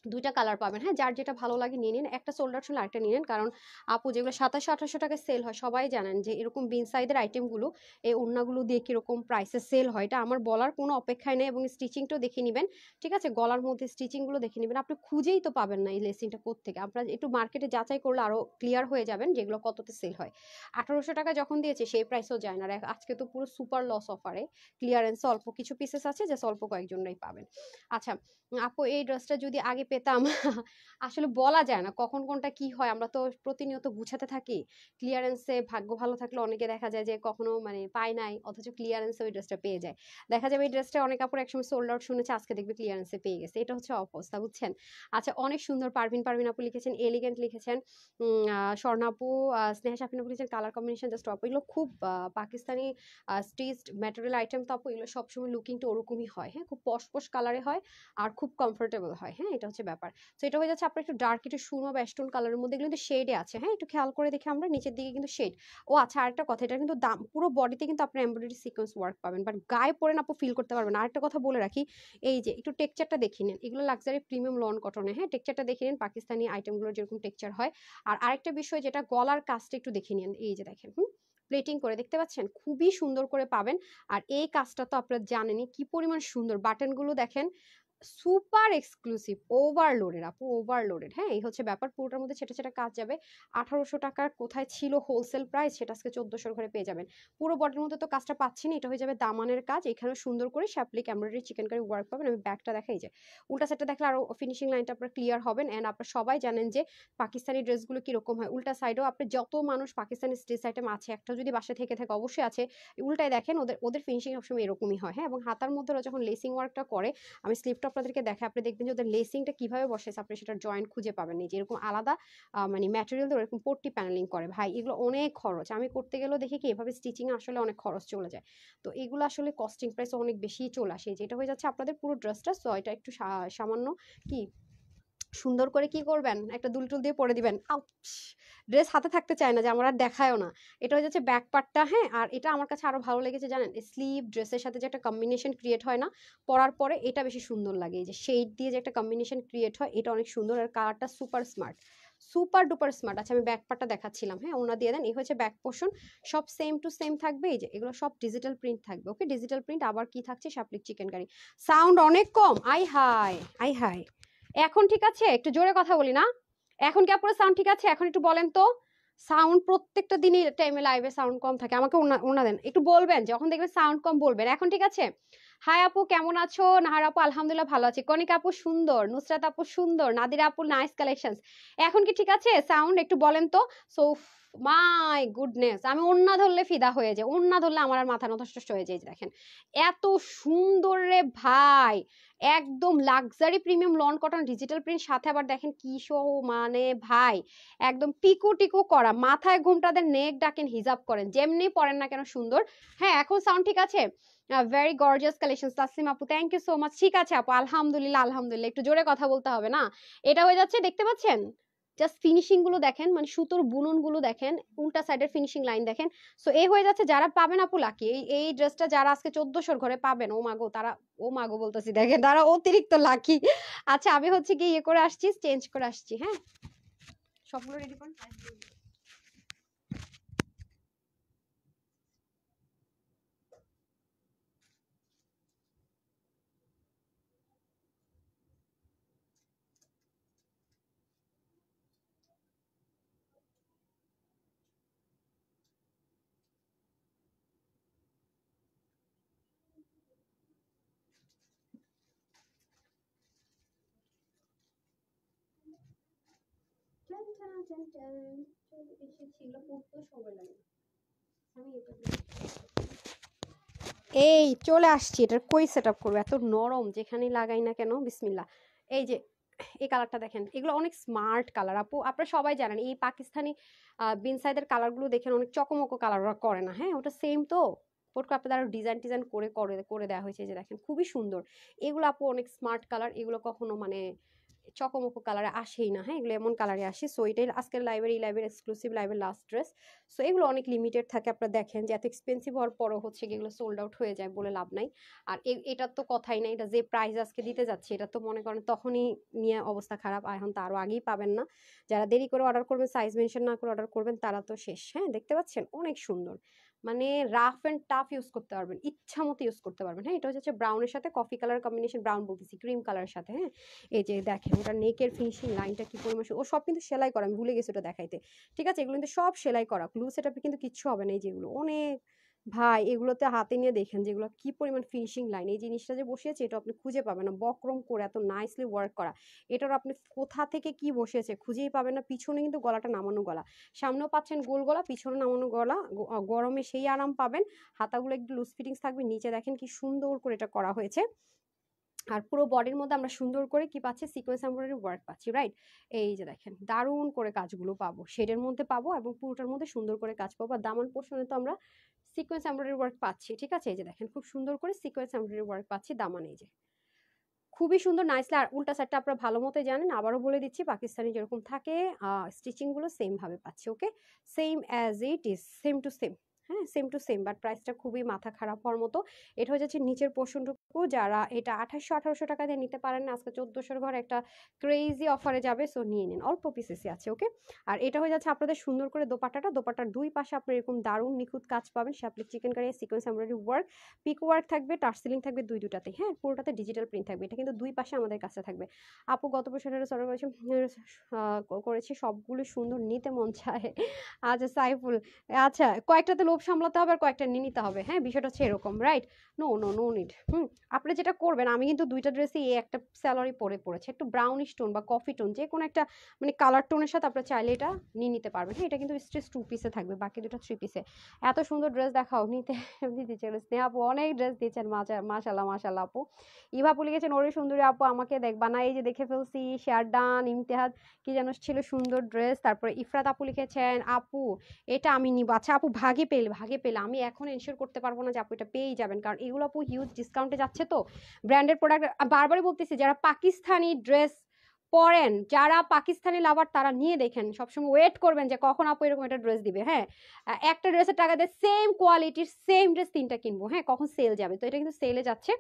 দুইটা কালার পাবেন, হ্যাঁ, যার যেটা ভালো লাগে নিয়ে নিন। একটা সোল্ড আউট হলে আরেকটা নিয়ে নিন, কারণ আপু যেগুলো 2700-2800 টাকায় সেল হয় সবাই জানেন যে এরকম বিন সাইজের আইটেমগুলো এই ওড়নাগুলো দিয়ে কিরকম প্রাইসে সেল হয়, এটা আমার বলার কোনো অপেক্ষায় নেই। এবং স্টিচিংটাও দেখে নেবেন, ঠিক আছে, গলার মধ্যে স্টিচিংগুলো দেখে নেবেন। আপনি খুঁজেই তো পাবেন না এই লেসিংটা কোত্থেকে, আপনার একটু মার্কেটে যাচাই করলে আরও ক্লিয়ার হয়ে যাবেন যেগুলো কততে সেল হয়। 1800 টাকা যখন দিয়েছে সেই প্রাইসও যায় না। আর আজকে তো পুরো সুপার লস অফারে ক্লিয়ারেন্সে অল্প কিছু পিসেস আছে, যে অল্প কয়েকজনরাই পাবেন। আচ্ছা আপু, এই ড্রেসটা যদি আগে পেতাম আসলে বলা যায় না কখন কোনটা কি হয়, আমরা তো প্রতিনিয়ত গুছাতে থাকি। ক্লিয়ারেন্সে ভাগ্য ভালো থাকলে অনেকে দেখা যায় যে কখনো মানে পায় নাই, অথচ ক্লিয়ারেন্সে ওই ড্রেসটা পেয়ে যায়। দেখা যাবে এই ড্রেসটা অনেক আপুর একসময় সোল্ড আউট শুনেছে, আজকে দেখবে ক্লিয়ারেন্সে পেয়ে গেছে, এটা হচ্ছে অবস্থা, বুঝছেন। আচ্ছা অনেক সুন্দর, পারভিন পারভিন আপু লিখেছেন, এলিগেন্ট লিখেছেন, স্বর্ণা আপু, স্নেহা শাফিন আপু লিখেছেন কালার কম্বিনেশন জাস্ট অপ। এগুলো খুব পাকিস্তানি স্টিচড ম্যাটেরিয়াল আইটেম, তো আপু এগুলো সবসময় লুকিংটা ওরকমই হয়, হ্যাঁ, খুব পশ পশ কালারে হয় আর খুব কমফোর্টেবল হয়, হ্যাঁ, এটা হচ্ছে ব্যাপার। তো এটা হয়ে যাচ্ছে আপনার একটু ডার্ক, একটু সুরমা বা স্টোন কালারের মধ্যে, এগুলো কিন্তু শেডে আছে, হ্যাঁ, একটু খেয়াল করে দেখে আমরা নিচের দিকে কিন্তু শেড। ও আচ্ছা, আরেকটা কথা, এটা কিন্তু দাম পুরো বডিতে কিন্তু আপনার এমব্রয়ডারি সিকোয়েন্স ওয়ার্ক পাবেন, বাট গায়ে পরে না আপু ফিল করতে পারবেন। আরেকটা কথা বলে রাখি, এই যে একটু টেক্সচারটা দেখে নিন, এগুলো লাক্সারি প্রিমিয়াম লন কটনে, হ্যাঁ, টেক্সচারটা দেখে নিন, পাকিস্তানি আইটেমগুলোর যেরকম টেক্সচার হয়। আর আরেকটা বিষয় যেটা, গলার কাজটা একটু দেখে নিন, এই যে দেখেন, প্লেটিং করে দেখতে পাচ্ছেন, খুবই সুন্দর করে পাবেন। আর এই কাজটা তো আপনারা জানেনই কি পরিমাণ সুন্দর, বাটনগুলো দেখেন সুপার এক্সক্লুসিভ, ওভারলোডেড আপু, ওভারলোডেড, হ্যাঁ, এই হচ্ছে ব্যাপার। পুরোটার মধ্যে ছেটা ছেটা কাজ যাবে। 1800 টাকার কোথায় ছিল হোলসেল প্রাইস, সেটা আজকে 1400 ঘরে পেয়ে যাবেন। পুরো বডির মধ্যে তো কাজটা পাচ্ছি না, এটা হয়ে যাবে দামানের কাজ, এখানে সুন্দর করে শ্যাপলিক এমব্রয়ডারি চিকেন কারি ওয়ার্ক পাবেন। আমি ব্যাকটা দেখাই, যে উল্টা সাইডটা দেখলে আরো ফিনিশিং লাইনটা আপনার ক্লিয়ার হবেন। এন্ড আপনারা সবাই জানেন যে পাকিস্তানি ড্রেসগুলো কিরকম হয়, উল্টা সাইডেও আপনি যত মানুষ পাকিস্তানি স্টিচ আইটেম আছে, একটা যদি বাসা থেকে থাকে অবশ্যই আছে, উল্টায় দেখেন ওদের ওদের ফিনিশিং সবসময় এরকমই হয়, হ্যাঁ। এবং হাতার মধ্যে ওরা যখন লেসিং ওয়ার্কটা করে, আমি স্লিপটা আপনাদেরকে দেখে, আপনি দেখবেন যে ওদের লেসিংটা কিভাবে বসেছে, আপনি সেটার জয়েন্ট খুঁজে পাবেন না, যে এরকম আলাদা মানে ম্যাটেরিয়াল দিয়ে এরকম পট্টি প্যানেলিং করে। ভাই এগুলো অনেক খরচ, আমি করতে গেলেও দেখি কি এভাবে স্টিচিং আসলে অনেক খরচ চলে যায়। তো এগুলো আসলে কস্টিং প্রাইস অনেক বেশি চলে আসে, যেটা হয়ে যাচ্ছে আপনাদের পুরো ড্রেসটা। সো এটা একটু সামান্য কি সুন্দর করে কি করবেন, একটা দুল টুল দিয়ে পরে দিবেন। ড্রেস হাতে থাকতে চায় না, যে আমার আর দেখায়ও না। এটা হয়ে যাচ্ছে ব্যাক পার্টটা, হ্যাঁ। আর এটা আমার কাছে আরো ভালো লেগেছে জানেন, স্লিভ ড্রেসের সাথে যে একটা কম্বিনেশন ক্রিয়েট হয় না পরার পরে, এটা বেশি সুন্দর লাগে। এই যে শেড দিয়ে যে একটা কম্বিনেশন ক্রিয়েট হয়, এটা অনেক সুন্দর। আর কালারটা super smart, super duper smart. আচ্ছা আমি ব্যাক পার্টটা দেখাচ্ছিলাম, হ্যাঁ, ওনা দিয়ে দেন। এই হচ্ছে ব্যাক পোর্শন, সব সেম টু সেম থাকবে। এই যে এগুলো সব ডিজিটাল প্রিন্ট থাকবে, ওকে, ডিজিটাল প্রিন্ট। আবার কি থাকছে, শাপলিক চিকেন কারি। সাউন্ড অনেক কম, আই হাই, আই হাই। এখন ঠিক আছে, একটু জোরে কথা বলি না? এখন কি আপনার সাউন্ড ঠিক আছে? এখন একটু বলেন তো। সাউন্ড প্রত্যেকটা দিনই টাইমে লাইভে সাউন্ড কম থাকে, আমাকে ওনা দেন, একটু বলবেন যখন দেখবেন সাউন্ড কম বলবেন। এখন ঠিক আছে? হাই আপু, কেমন আছো? নাহার আপু আলহামদুলিল্লাহ ভালো আছি, কনিকা আপু সুন্দর, নুসরাত আপু সুন্দর, নাদিরা আপু নাইস কালেকশন। এখন কি ঠিক আছে সাউন্ড? একটু বলেন তো। সো মাই গুডনেস, আমি ওন্না ধরলে ফিদা হয়ে যায়, ওন্না ধরলে আমার আর মাথা নষ্ট হয়ে যায়। দেখেন এত সুন্দর রে ভাই, একদম luxury premium lawn cotton digital print, সাথে আবার দেখেন কি শো, মানে ভাই একদম পিকো টিকো করা, মাথায় ঘুমটা দেন, নেক ডাকেন, হিজাব করেন, যেমনি পরেন না কেন সুন্দর। হ্যাঁ এখন সাউন্ড ঠিক আছে? ভেরি গর্জিয়াস কালেকশন, তাসলিম আপু থ্যাংক ইউ সো মাচ। ঠিক আছে আপু, আলহামদুলিল্লাহ আলহামদুলিল্লাহ, একটু জোরে কথা বলতে হবে না? এটা হয়ে যাচ্ছে, দেখতে পাচ্ছেন জাস্ট ফিনিশিং গুলো দেখেন, মানে সুতোর বুনন গুলো দেখেন, উল্টা সাইডের ফিনিশিং লাইন দেখেন। সো এই হয়ে যাচ্ছে, যারা পাবেন আপু লাকি, এই ড্রেসটা যারা আজকে 1400 ঘরে পাবেন, ও মাগো তারা, ও মাগো বলতেছি, দেখেন তারা অতিরিক্ত লাকি। আচ্ছা আমি হচ্ছে কি ইয়ে করে আসছি, চেঞ্জ করে আসছি, হ্যাঁ, সবগুলো রেডি করুন। এসেছিল, পড়তে সময় লাগে। আমি এটা এই চলে আসছি, এটার কই সেট আপ করবো, এত নরম যেখানেই লাগাই না কেন। বিসমিল্লা। এই যে এই কালারটা দেখেন, এগুলো অনেক স্মার্ট কালার আপু, আপনারা সবাই জানেন এই পাকিস্তানি বিন সাইদের কালারগুলো দেখেন অনেক চকমকো কালার ওরা করে না, হ্যাঁ, ওটা সেম তো পটকা আপনাদের আরো ডিজাইন টিজাইন করে করে করে দেওয়া হয়েছে, যে দেখেন খুবই সুন্দর। এগুলো আপু অনেক স্মার্ট কালার, এগুলো কখনো মানে চকমকো কালারে আসেই না, হ্যাঁ এগুলো এমন কালারে আসে। সো এটাই আজকের লাইভের, এই লাইভের এক্সক্লুসিভ লাইভের লাস্ট ড্রেস। সো এগুলো অনেক লিমিটেড থাকে, আপনারা দেখেন যে এত এক্সপেন্সিভ হওয়ার পরও হচ্ছে কি এগুলো সোল্ড আউট হয়ে যায়, বলে লাভ নাই। আর এটার তো কথাই নাই, এটা যে প্রাইস আজকে দিতে যাচ্ছে এটা তো মনে করেন তখনই নিয়ে অবস্থা খারাপ, আর এখন তো আরও আগেই পাবেন না। যারা দেরি করে অর্ডার করবেন, সাইজ মেনশন না করে অর্ডার করবেন, তারা তো শেষ। হ্যাঁ দেখতে পাচ্ছেন অনেক সুন্দর, মানে রাফ অ্যান্ড টাফ ইউজ করতে পারবেন, ইচ্ছা মতো ইউজ করতে পারবেন। হ্যাঁ এটা হচ্ছে ব্রাউনের সাথে কফি কালার কম্বিনেশন, ব্রাউন বলতেছি ক্রিম কালারের সাথে। হ্যাঁ এই যে দেখেন ওটা নেকের ফিনিশিং লাইনটা কি পরিমাণ, ও সব কিন্তু সেলাই করা, আমি ভুলে গেছি ওটা দেখাইতে। ঠিক আছে এগুলো কিন্তু সব সেলাই করা, গ্লু সেটআপে কিন্তু কিচ্ছু হবে না। এই যেগুলো অনেক ভাই, এগুলোতে হাতে নিয়ে দেখেন যেগুলো কি পরিমাণ ফিনিশিং লাইন, এই জিনিসটা যে বসিয়েছে এটা আপনি খুঁজে পাবেন না, বক্রম করে এত নাইসলি ওয়ার্ক করা। এটার আপনি কোথা থেকে কি বসিয়েছে খুঁজেই পাবেন না। পিছনে কিন্তু গলাটা নামানো গলা, সামনেও পাচ্ছেন গোল গলা, পিছনে নামানো গলা, গরমে সেই আরাম পাবেন। হাতাগুলো একটু লুজ ফিটিংস থাকবে, নিচে দেখেন কি সুন্দর করে এটা করা হয়েছে। আর পুরো বডির মধ্যে আমরা সুন্দর করে কি পাচ্ছি, সিকোয়েন্স এমব্রয়ডারি ওয়ার্ক পাচ্ছি, রাইট। এই যে দেখেন দারুণ করে কাজগুলো পাবো, শেডের মধ্যে পাবো এবং পুরোটার মধ্যে সুন্দর করে কাজ পাবো। আর দামান পোর্শনে তো আমরা সিকোয়েন্স এমব্রয়ডারি ওয়ার্ক পাচ্ছি, ঠিক আছে। এই যে দেখেন খুব সুন্দর করে সিকোয়েন্স এমব্রয়ডারি ওয়ার্ক পাচ্ছি দামান, এই যে খুবই সুন্দর নাইসলি। আর উল্টা সাইডটা আপনারা ভালো মতো জানেন, আবারও বলে দিচ্ছি পাকিস্তানি যেরকম থাকে স্টিচিং গুলো সেম ভাবে পাচ্ছি, ওকে same as it is, same to same. হ্যাঁ সেম টু সেম, বাট প্রাইসটা খুবই মাথা খারাপ হওয়ার মতো। এটা হয়ে যাচ্ছে নিচের পোর্শনটুকু, যারা এটা 2800-1800 টাকা দিয়ে নিতে পারেন না, আজকে 1400 ঘরে একটা ক্রেজি অফারে যাবে, সো নিয়ে নিন, অল্প পিসেসই আছে, ওকে। আর এটা হয়ে যাচ্ছে আপনাদের সুন্দর করে দোপাট্টাটা, দোপাট্টার দুই পাশে আপনার এরকম দারুণ নিখুঁত কাজ পাবেন, শ্যাপলিক chikankari sequence embroidery work, পিক ওয়ার্ক থাকবে, টার্সেলিং থাকবে দুইটাতেই। হ্যাঁ পুরোটাতে ডিজিটাল প্রিন্ট থাকবে, এটা কিন্তু দুই পাশে আমাদের কাছে থাকবে। আপু গত বছর অর্ডার করেছি সবগুলো সুন্দর, নিতে মন চায়। আচ্ছা সাইফুল, আচ্ছা কয়েকটাতে লোভ সামলাতে হবে আর কয়েকটা নিয়ে নিতে হবে, হ্যাঁ বিষয়টা হচ্ছে এরকম, right. No no no need. আপনি যেটা করবেন, আমি কিন্তু দুইটা ড্রেসই এই একটা স্যালারি পরেছে, একটু ব্রাউনিশ টোন বা কফি টোন, যে কোনো একটা মানে কালার টোনের সাথে আপনার চাইলে এটা নিয়ে নিতে পারবেন। হ্যাঁ এটা কিন্তু স্ট্রেস 2 পিসে থাকবে, বাকি দুটো 3 পিসে। এত সুন্দর ড্রেস দেখাও, নিতে দিতে চলে স্নেহা আপু অনেক ড্রেস দিয়েছেন, মাশাল্লাহ মাশাল্লাহ আপু। ইভা আপু লিখেছেন ওরে সুন্দরী আপু আমাকে দেখবা না, এই যে দেখে ফেলছি, শেয়ার ডান। ইমতেহাজ কি যেন ছিল সুন্দর ড্রেস। তারপরে ইফরাত আপু লিখেছেন আপু এটা আমি নিব। আচ্ছা আপু ভাগে পেলে আমি এখন এনশিওর করতে পারবো না যে আপু এটা পেয়েই যাবেন, কারণ এগুলো আপু হিউজ ডিসকাউন্টে যাচ্ছে, তো ব্র্যান্ডেড প্রোডাক্ট। বারবারই বলতেছি যারা পাকিস্তানি ড্রেস পরেন, যারা পাকিস্তানি লাভার, তারা নিয়ে দেখেন, সবসময় ওয়েট করবেন যে কখন আপু এরকম একটা ড্রেস দিবে। হ্যাঁ একটা ড্রেসের টাকা দিয়ে সেম কোয়ালিটির সেম ড্রেস 3টা কিনবো, হ্যাঁ কখন সেল যাবে, তো এটা কিন্তু সেলে যাচ্ছে।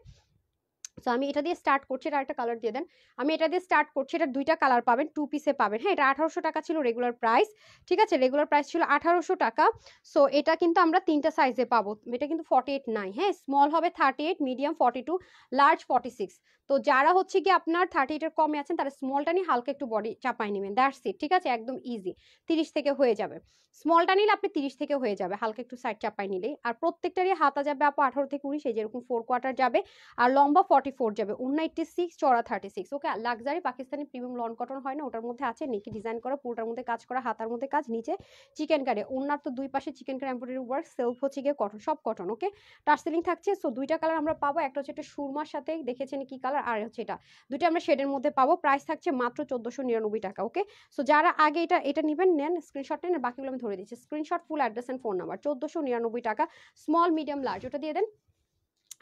সো আমি এটা দিয়ে স্টার্ট করছি, এটা একটা কালার দিয়ে দেন। আমি এটা দিয়ে স্টার্ট করছি, এটা দুইটা কালার পাবেন, 2 পিসে পাবেন। হ্যাঁ এটা 1800 টাকা ছিল রেগুলার প্রাইস, ঠিক আছে রেগুলার প্রাইস ছিল 1800 টাকা। সো এটা কিন্তু আমরা 3টা সাইজে পাবো, এটা কিন্তু 48 নাই, হ্যাঁ স্মল হবে 38, মিডিয়াম 42, লার্জ 46। তো যারা হচ্ছে কি আপনার 38 এর কমে আছেন, তারা স্মলটা নিয়ে হালকা একটু বডি চাপাই নেবেন, দ্যাটস ইট, ঠিক আছে একদম ইজি। 30 থেকে হয়ে যাবে, স্মলটা নিলে আপনি 30 থেকে হয়ে যাবে, হালকা একটু সাইড চাপাই নিলেই। আর প্রত্যেকটারই হাতা যাবে আপু 18 থেকে 19, এই যেরকম 4 কোয়ার্টার যাবে, আর লম্বা 44 যাবে, ওন্না 86, চড়া 36, okay. Luxury Pakistani premium lawn cotton হয় না, ওটার মধ্যে আছে নেকি ডিজাইন করা, পুরোটার মধ্যে কাজ করা, হাতার মধ্যে কাজ, নিচে চিকেন কারি, ওন্নার তো দুই পাশে chikankari embroidery work, self হচ্ছে গিয়ে কটন, সব কটন, ওকে। টার্সেলিং থাকছে। সো দুইটা কালার আমরা পাবো, একটা হচ্ছে একটা সুরমার সাথে দেখেছেন কি কালার, আর হচ্ছে এটা, দুইটা আমরা শেডের মধ্যে পাবো। প্রাইস থাকছে মাত্র 1499 টাকা, ওকে। সো যারা আগে এটা নেবেন নেন, স্ক্রিনশট নেন, বাকিগুলো আমি ধরে দিচ্ছি, screenshot full address and phone number. 1499 টাকা, স্মল মিডিয়াম লার্জ, ওটা দিয়ে দেন।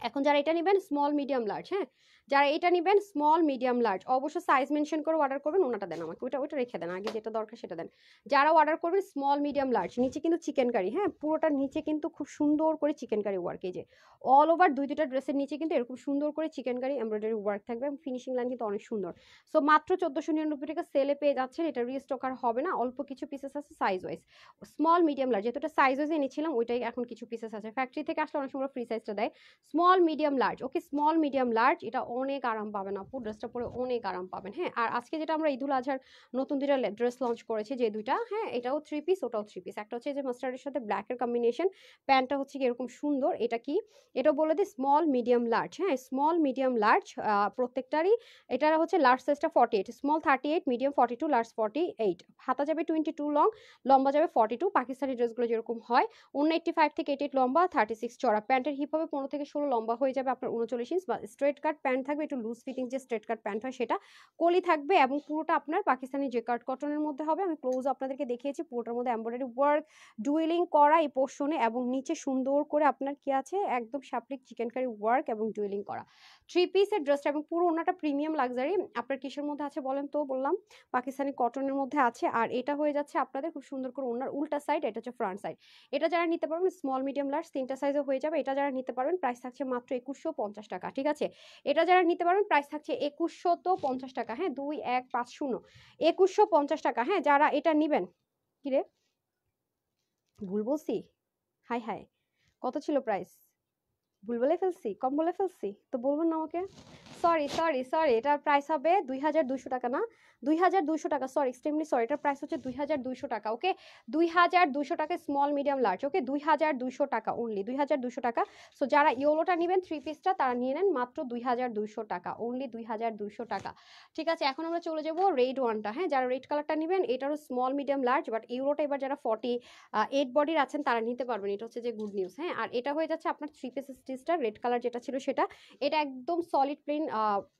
এখন যারা এটা নেবেন স্মল মিডিয়াম লার্জ, হ্যাঁ যারা এটা নেবেন স্মল মিডিয়াম লার্জ, অবশ্য সাইজ মেনশন করে অর্ডার করবেন, ওনাটা দেন আমাকে, ওটা রেখে দেন, আগে যেটা দরকার সেটা দেন। যারা অর্ডার করবেন স্মল মিডিয়াম লার্জ, নিচে কিন্তু চিকেন কারি, হ্যাঁ পুরোটা নিচে কিন্তু খুব সুন্দর করে চিকেন কারি ওয়ার্ক, এই যে অল ওভার দুইটা ড্রেসের নিচে কিন্তু এরকম সুন্দর করে চিকেন কারি এমব্রয়ডারি ওয়ার্ক থাকবে, এবং ফিনিশিং লাইন কিন্তু অনেক সুন্দর। সো মাত্র 1499 টাকা সেলে পেয়ে যাচ্ছেন, এটা রিস্টক আর হবে না, অল্প কিছু পিসেস আছে size wise, small medium large, যেটা সাইজ ওয়াইজ এনেছিলাম ওইটাই এখন কিছু পিসেস আছে, ফ্যাক্টরি থেকে আসলে অনেক সময় ফ্রি সাইজটা দেয়। স্মল মিডিয়াম লার্জ, ওকে স্মল মিডিয়াম লার্জ, এটা অনেক আরাম পাবেন আপু, ড্রেসটা পরে অনেক আরাম পাবেন। হ্যাঁ আর আজকে যেটা আমরা ঈদুল আজহার নতুন দুইটা ড্রেস লঞ্চ করেছি, যে দুইটা, হ্যাঁ এটাও 3 পিস, ওটাও 3 পিস, একটা হচ্ছে যে মাস্টার্ডের সাথে ব্ল্যাকের কম্বিনেশন, প্যান্টটা হচ্ছে কি এরকম সুন্দর, এটা কি এটা বলে দিই স্মল মিডিয়াম লার্জ, হ্যাঁ স্মল মিডিয়াম লার্জ প্রত্যেকটারই। এটা হচ্ছে লার্জ সাইজটা 48, স্মল 38, মিডিয়াম 42, লার্জ 48, হাতা যাবে 22 লং, লম্বা যাবে 42, পাকিস্তানি ড্রেসগুলো যেরকম হয়, 185 থেকে 88 লম্বা, 36 চড়া, প্যান্টের হিপ হবে 15 থেকে 16 লম্বা লম্বা হয়ে যাবে আপনার 39 ইঞ্চ, বা স্ট্রেট কাট প্যান্ট থাকবে, একটু লুজ ফিটিং যে স্ট্রেট কাট প্যান্ট হয় সেটা, কলি থাকবে এবং পুরোটা আপনার পাকিস্তানি জেকার্ড কটনের মধ্যে হবে। আমি ক্লোজ আপনাদেরকে দেখিয়েছি, পুরোটার মধ্যে এমব্রয়ডারি ওয়ার্ক ডুয়েলিং করা এই পোর্শনে, এবং নিচে সুন্দর করে আপনার কি আছে একদম সাপলিক চিকেন কারি ওয়ার্ক এবং ডুয়েলিং করা 3 পিসের ড্রেসটা, এবং পুরো ওনাটা প্রিমিয়াম লাক্সারি। আপনার কিসের মধ্যে আছে বলেন তো? বললাম পাকিস্তানি কটনের মধ্যে আছে। আর এটা হয়ে যাচ্ছে আপনাদের খুব সুন্দর করে ওনার উল্টা সাইড, এটা হচ্ছে ফ্রন্ট সাইড। এটা যারা নিতে পারবেন স্মল মিডিয়াম লার্জ 3টা সাইজে হয়ে যাবে। এটা যারা নিতে পারবেন প্রাইস থাকছে মাত্র 2150 টাকা, ঠিক আছে? এটা যারা নিতে পারবেন প্রাইস থাকছে 2150 টাকা, হ্যাঁ 2150 2150 টাকা, হ্যাঁ যারা এটা নিবেন। কিরে ভুল বলছি? হাই হাই, কত ছিল প্রাইস? ভুল বলে ফেলছি, কম বলে ফেলছি তো বলবেন না আমাকে? সরি সরি সরি, এটার প্রাইস হবে 2200 টাকা, না 2200 টাকা, সরি এক্সট্রিমলি সরি, এটার প্রাইস হচ্ছে 2200 টাকা। ওকে 2200 টাকা স্মল মিডিয়াম লার্জ, ওকে 2200 টাকা অনলি, 2200 টাকা। সো যারা ইয়োলোটা নেবেন 3 পিসটা তারা নিয়ে নেন মাত্র 2200 টাকা, অনলি 2200 টাকা, ঠিক আছে? এখন আমরা চলে যাবো রেড ওয়ানটা, হ্যাঁ যারা রেড কালারটা নেবেন এটারও স্মল মিডিয়াম লার্জ, বাট ইউরোটা এবার যারা 48 বডির আছেন তারা নিতে পারবেন, এটা হচ্ছে যে গুড নিউজ, হ্যাঁ। আর এটা হয়ে যাচ্ছে আপনার 3 পিস স্টিচটা, রেড কালার যেটা ছিল সেটা, এটা একদম সলিড প্লেন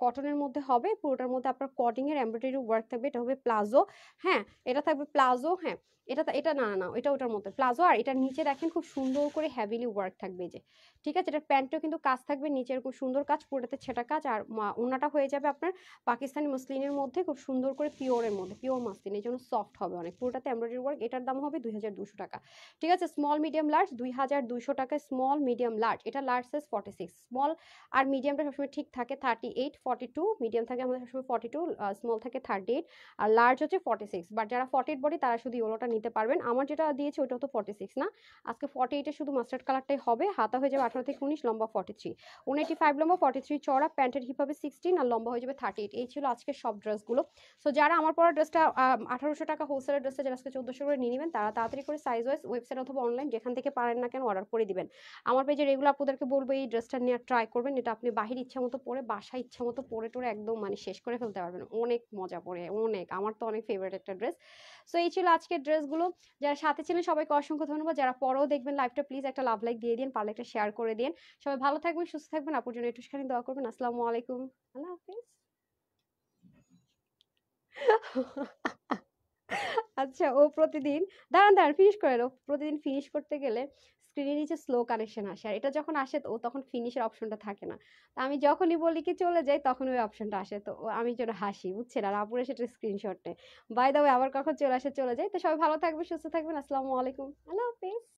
কটনের মধ্যে হবে, পুরোটার মধ্যে আপনার কটিং এর এমব্রয়ডারি ওয়ার্ক থাকবে, এটা হবে প্লাজো, হ্যাঁ এটা থাকবে প্লাজো, হ্যাঁ এটা এটা না না না এটা ওটার মধ্যে প্লাজো। আর এটার নিচে দেখেন খুব সুন্দর করে হেভিলি ওয়ার্ক থাকবে এই যে, ঠিক আছে? এটার প্যান্টও কিন্তু কাজ থাকবে, নিচে এরকম সুন্দর কাজ, পুরোটাতে ছেটা কাজ। আর ওনাটা হয়ে যাবে আপনার পাকিস্তানি মসলিনের মধ্যে, খুব সুন্দর করে পিওরের মধ্যে, পিওর মাসলিন, এই জন্য সফট হবে অনেক, পুরোটাতে এমব্রয়ডারি ওয়ার্ক। এটার দাম হবে 2200 টাকা, ঠিক আছে? স্মল মিডিয়াম লার্জ 2200 টাকা, স্মল মিডিয়াম লার্জ, এটা লার্জ সাইজ 46, স্মল আর মিডিয়ামটা সবসময় ঠিক থাকে 38 42, মিডিয়াম থাকে আমাদের সবসময় 42, স্মল থাকে 38, আর লার্জ হচ্ছে 46। বাট যারা 48 বডি তারা শুধু ইয়েলোটা নিতে পারবেন, আমার যেটা দিয়েছে ওটা তো 46 না, আজকে 48 শুধু মাস্টার্ড কালারটাই হবে। হাতা হয়ে যাবে 18 থেকে 19, লম্বা 43, 185 লম্বা, 43 চড়া, প্যান্টের হিপ হবে 16 আর লম্বা হয়ে যাবে 38। এই ছিল আজকে সব ড্রেসগুলো। সো যারা আমার পরা ড্রেসটা 1800 টাকা হোলসেলের ড্রেসটা যারা আজকে 1400 করে নিয়ে নেবেন তারা তাড়াতাড়ি করে সাইজ ওয়াইজ ওয়েবসাইট অথবা অনলাইন যেখান থেকে পারেন না কেন অর্ডার করে দিবেন। আমার পেজে রেগুলার আপনাদেরকে বলবো এই ড্রেসটা নিয়ে ট্রাই করবেন, এটা আপনি বাহির ইচ্ছা মতো পরে, বাসায় ইচ্ছা মতো পরে টোরে একদম মানে শেষ করে ফেলতে পারবেন, অনেক মজা পরে, অনেক, আমার তো অনেক ফেভারিট একটা ড্রেস। সো এই ছিল আজকের ড্রেসগুলো। যারা সাথে ছিলেন সবাইকে অসংখ্য ধন্যবাদ, যারা পরেও দেখবেন লাইভটা প্লিজ একটা লাভ লাইক দিয়ে দিন, পারলে একটা শেয়ার করে দিন। সবাই ভালো থাকবেন, সুস্থ থাকবেন, আপুর জন্য একটুখানি দোয়া করবেন। আসসালামু আলাইকুম, আল্লাহ হাফিজ। আচ্ছা ও প্রতিদিন, দাঁড়ান দাঁড়ান ফিনিশ করে, ও প্রতিদিন ফিনিশ করতে গেলে স্ক্রিনের নিচে স্লো কানেকশন আসে, আর এটা যখন আসে তো ও তখন ফিনিশের অপশনটা থাকে না, তো আমি যখনই বলি কি চলে যাই তখন ওই অপশনটা আসে, তো আমি যেন হাসি, বুঝছেন? আর আপুরে সেটা স্ক্রিনশট নেয়, বাই দা ওয়ে আবার কখন চলে আসে চলে যায়। তো সবাই ভালো থাকবে, সুস্থ থাকবেন, আসসালামু আলাইকুম, আল্লাহ হাফিজ।